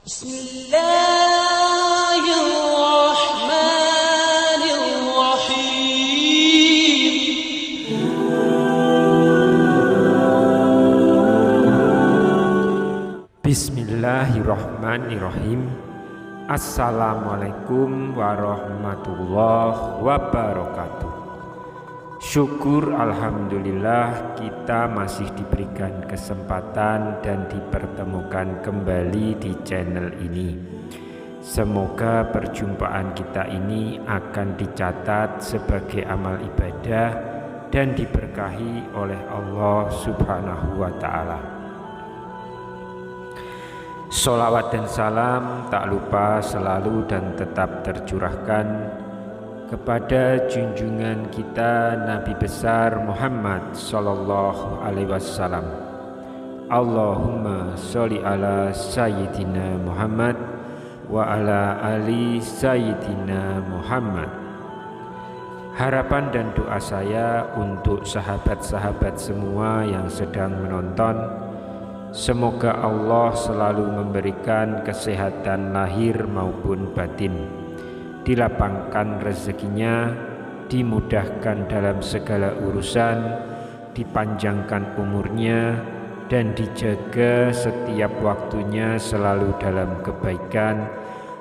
Bismillahirrahmanirrahim. Bismillahirrahmanirrahim. Assalamualaikum warahmatullahi wabarakatuh. Syukur alhamdulillah kita masih diberikan kesempatan dan dipertemukan kembali di channel ini. Semoga perjumpaan kita ini akan dicatat sebagai amal ibadah dan diberkahi oleh Allah Subhanahu wa ta'ala. Sholawat dan salam tak lupa selalu dan tetap tercurahkan kepada junjungan kita Nabi besar Muhammad sallallahu alaihi wasallam. Allahumma sholli ala sayyidina Muhammad wa ala ali sayyidina Muhammad. Harapan dan doa saya untuk sahabat-sahabat semua yang sedang menonton, semoga Allah selalu memberikan kesehatan lahir maupun batin, dilapangkan rezekinya, dimudahkan dalam segala urusan, dipanjangkan umurnya, dan dijaga setiap waktunya selalu dalam kebaikan,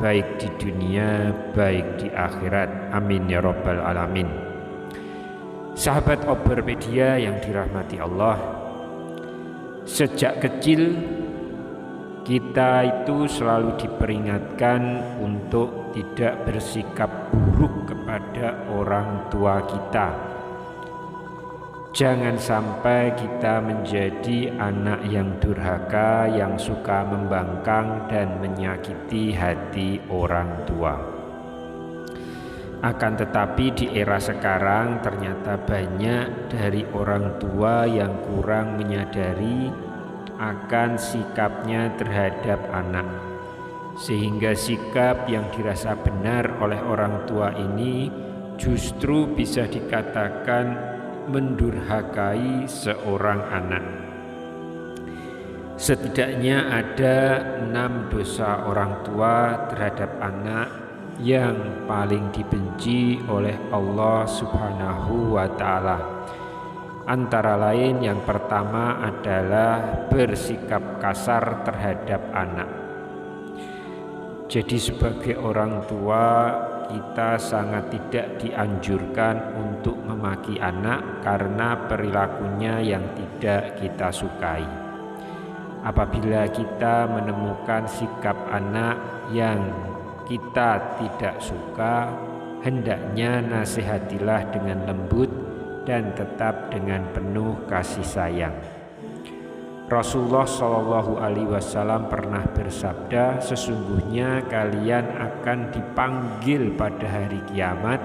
baik di dunia, baik di akhirat. Amin ya rabbal alamin. Sahabat Obor Media yang dirahmati Allah, sejak kecil kita itu selalu diperingatkan untuk tidak bersikap buruk kepada orang tua kita. Jangan sampai kita menjadi anak yang durhaka, yang suka membangkang dan menyakiti hati orang tua. Akan tetapi di era sekarang ternyata banyak dari orang tua yang kurang menyadari akan sikapnya terhadap anak, sehingga sikap yang dirasa benar oleh orang tua ini justru bisa dikatakan mendurhakai seorang anak. Setidaknya ada 6 dosa orang tua terhadap anak yang paling dibenci oleh Allah Subhanahu wa ta'ala. Antara lain yang pertama adalah bersikap kasar terhadap anak. Jadi sebagai orang tua kita sangat tidak dianjurkan untuk memaki anak karena perilakunya yang tidak kita sukai. Apabila kita menemukan sikap anak yang kita tidak suka, hendaknya nasihatilah dengan lembut dan tetap dengan penuh kasih sayang. Rasulullah Shallallahu Alaihi Wasallam pernah bersabda, sesungguhnya kalian akan dipanggil pada hari kiamat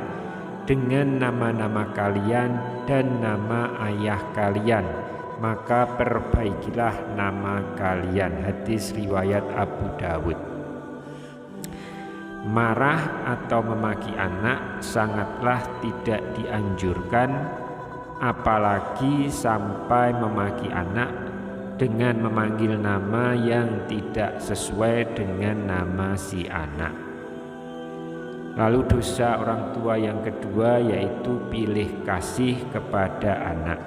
dengan nama-nama kalian dan nama ayah kalian, maka perbaikilah nama kalian. Hadis riwayat Abu Dawud. Marah atau memaki anak sangatlah tidak dianjurkan, apalagi sampai memaki anak dengan memanggil nama yang tidak sesuai dengan nama si anak. Lalu dosa orang tua yang kedua yaitu pilih kasih kepada anak.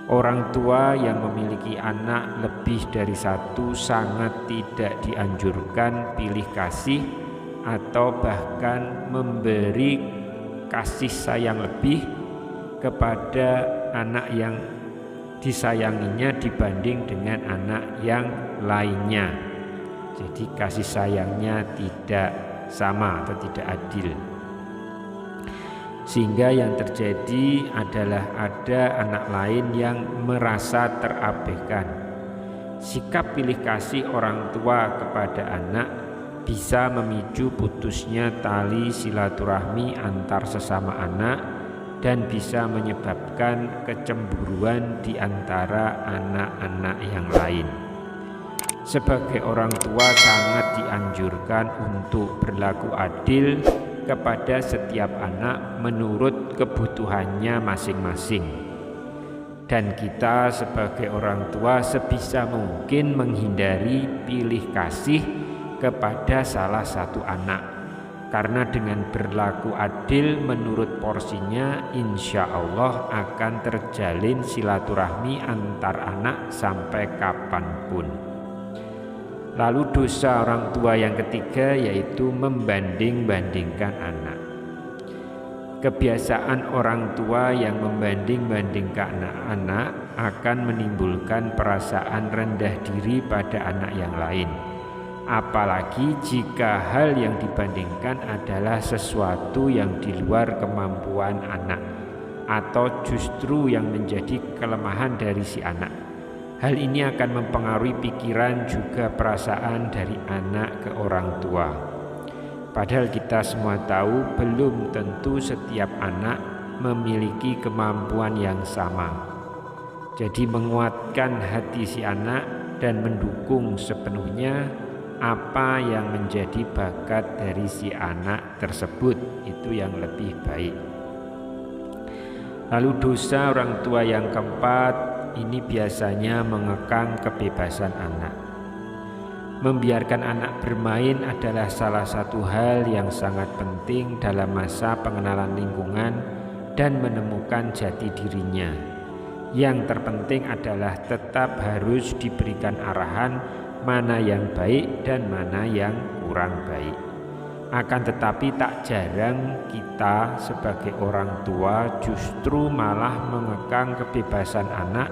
Orang tua yang memiliki anak lebih dari satu sangat tidak dianjurkan pilih kasih atau bahkan memberi kasih sayang lebih kepada anak yang disayanginya dibanding dengan anak yang lainnya. Jadi kasih sayangnya tidak sama atau tidak adil, sehingga yang terjadi adalah ada anak lain yang merasa terabaikan. Sikap pilih kasih orang tua kepada anak bisa memicu putusnya tali silaturahmi antar sesama anak dan bisa menyebabkan kecemburuan di antara anak-anak yang lain. Sebagai orang tua sangat dianjurkan untuk berlaku adil kepada setiap anak menurut kebutuhannya masing-masing. Dan kita sebagai orang tua sebisa mungkin menghindari pilih kasih kepada salah satu anak. Karena dengan berlaku adil menurut porsinya, insya Allah akan terjalin silaturahmi antar anak sampai kapanpun. Lalu dosa orang tua yang ketiga yaitu membanding-bandingkan anak. Kebiasaan orang tua yang membanding-bandingkan anak akan menimbulkan perasaan rendah diri pada anak yang lain. Apalagi jika hal yang dibandingkan adalah sesuatu yang di luar kemampuan anak atau justru yang menjadi kelemahan dari si anak. Hal ini akan mempengaruhi pikiran juga perasaan dari anak ke orang tua. Padahal kita semua tahu belum tentu setiap anak memiliki kemampuan yang sama. Jadi menguatkan hati si anak dan mendukung sepenuhnya apa yang menjadi bakat dari si anak tersebut, itu yang lebih baik. Lalu dosa orang tua yang keempat ini biasanya mengekang kebebasan anak. Membiarkan anak bermain adalah salah satu hal yang sangat penting dalam masa pengenalan lingkungan dan menemukan jati dirinya. Yang terpenting adalah tetap harus diberikan arahan mana yang baik dan mana yang kurang baik. Akan tetapi tak jarang kita sebagai orang tua justru malah mengekang kebebasan anak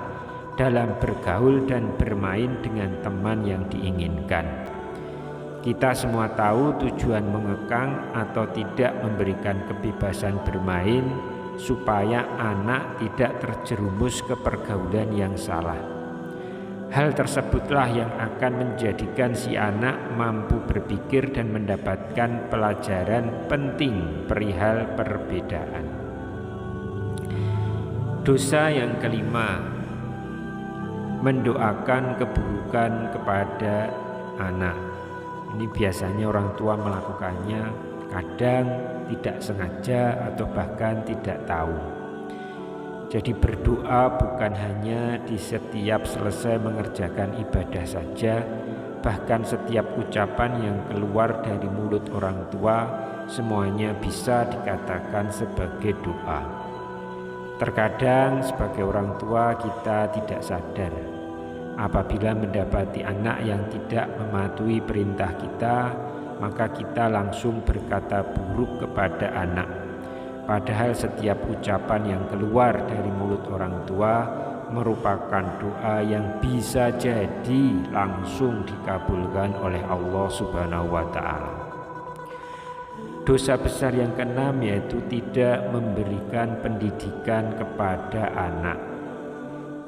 dalam bergaul dan bermain dengan teman yang diinginkan. Kita semua tahu tujuan mengekang atau tidak memberikan kebebasan bermain supaya anak tidak terjerumus ke pergaulan yang salah. Hal tersebutlah yang akan menjadikan si anak mampu berpikir dan mendapatkan pelajaran penting perihal perbedaan. Dosa yang kelima, mendoakan keburukan kepada anak. Ini biasanya orang tua melakukannya, kadang tidak sengaja atau bahkan tidak tahu. Jadi berdoa bukan hanya di setiap selesai mengerjakan ibadah saja, bahkan setiap ucapan yang keluar dari mulut orang tua semuanya bisa dikatakan sebagai doa. Terkadang sebagai orang tua kita tidak sadar apabila mendapati anak yang tidak mematuhi perintah kita, maka kita langsung berkata buruk kepada anak. Padahal setiap ucapan yang keluar dari mulut orang tua merupakan doa yang bisa jadi langsung dikabulkan oleh Allah Subhanahu wa Ta'ala. Dosa besar yang keenam yaitu tidak memberikan pendidikan kepada anak.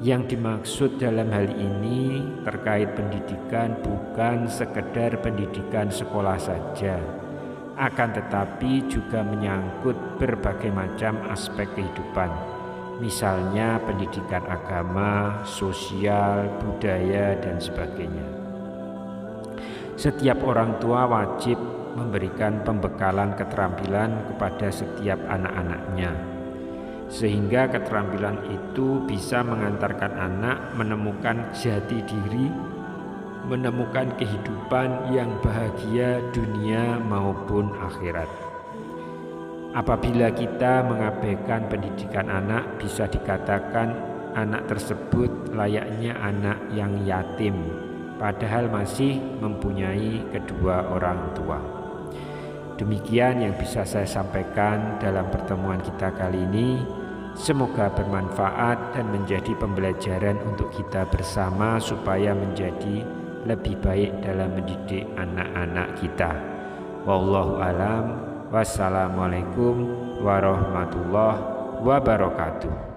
Yang dimaksud dalam hal ini terkait pendidikan bukan sekedar pendidikan sekolah saja, akan tetapi juga menyangkut berbagai macam aspek kehidupan, misalnya pendidikan agama, sosial, budaya, dan sebagainya. Setiap orang tua wajib memberikan pembekalan keterampilan kepada setiap anak-anaknya, sehingga keterampilan itu bisa mengantarkan anak menemukan jati diri, menemukan kehidupan yang bahagia dunia maupun akhirat. Apabila kita mengabaikan pendidikan anak, bisa dikatakan anak tersebut layaknya anak yang yatim, padahal masih mempunyai kedua orang tua. Demikian yang bisa saya sampaikan dalam pertemuan kita kali ini. Semoga bermanfaat dan menjadi pembelajaran untuk kita bersama supaya menjadi lebih baik dalam mendidik anak-anak kita. Wallahu alam. Wassalamualaikum warahmatullahi wabarakatuh.